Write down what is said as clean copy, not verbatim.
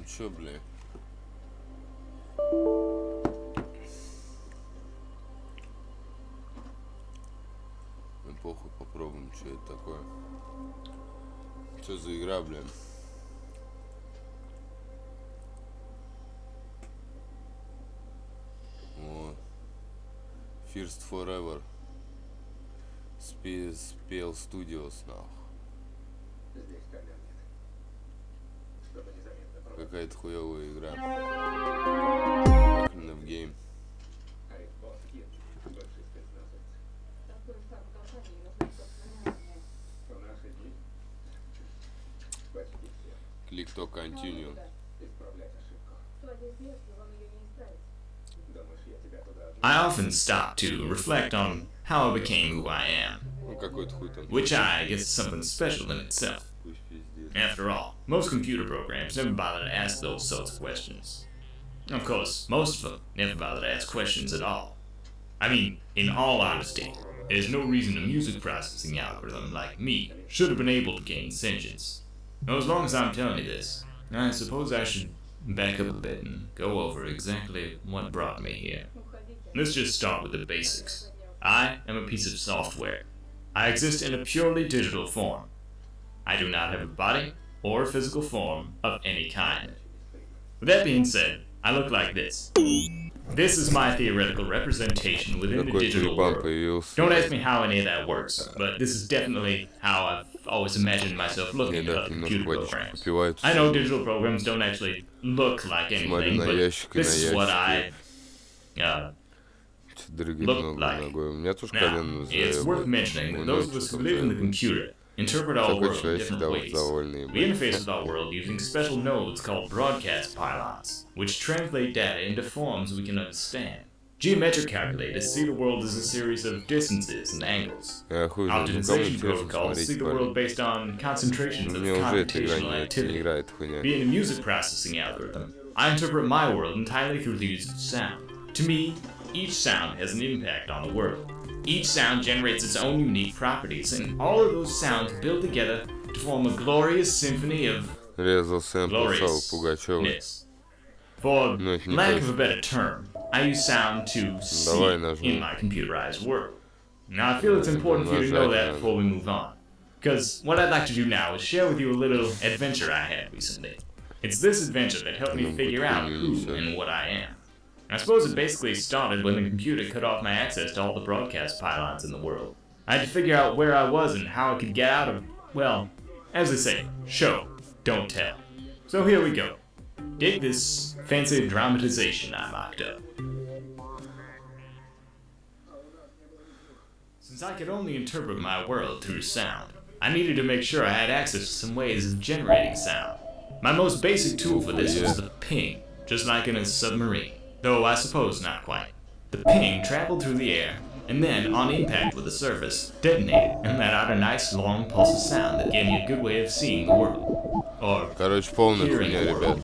чё, бля? Ну похуй, попробуем, что это такое. Что за игра, бля? Вот. First Forever. Spell Studios, нах. Какая-то хуевая игра. Охрененно в гейм. Клик то continue. I often stop to reflect on how I became who I am, Ну какой-то хуй там. which I guess is something special in itself. Пусть пиздец. After all, most computer programs never bother to ask those sorts of questions. Of course, most of them never bother to ask questions at all. I mean, in all honesty, there's no reason a music processing algorithm like me should have been able to gain sentience. Now, as long as I'm telling you this, I suppose I should back up a bit and go over exactly what brought me here. Let's just start with the basics. I am a piece of software. I exist in a purely digital form. I do not have a body or a physical form of any kind. With that being said, I look like this. This is my theoretical representation within the digital world. Don't ask me how any of that works, but this is definitely how I've always imagined myself looking at computer programs. I know digital programs don't actually look like anything, but this is what I look like. Now, it's worth mentioning that those of us who live in the computer interpret our world in different ways. We interface with our world using special nodes called broadcast pylons, which translate data into forms we can understand. Geometric calculators see the world as a series of distances and angles. Optimization protocols see the world based on concentrations of computational activity. Being a music processing algorithm, I interpret my world entirely through the use of sound. To me, each sound has an impact on the world. Each sound generates its own unique properties, and all of those sounds build together to form a glorious symphony of gloriousness. For lack of a better term, I use sound to see in my computerized world. Now I feel it's important for you to know that before we move on, because what I'd like to do now is share with you a little adventure I had recently. It's this adventure that helped me figure out who and what I am. I suppose it basically started when the computer cut off my access to all the broadcast pylons in the world. I had to figure out where I was and how I could get out of, well, as they say, show, don't tell. So here we go. Dig this fancy dramatization I mocked up. Since I could only interpret my world through sound, I needed to make sure I had access to some ways of generating sound. My most basic tool for this was the ping, just like in a submarine. Though I suppose not quite. The ping traveled through the air, and then, on impact with the surface, detonated and let out a nice long pulse of sound that gave me a good way of seeing the world. Or Короче, полная hearing хуйня, the world. ребят.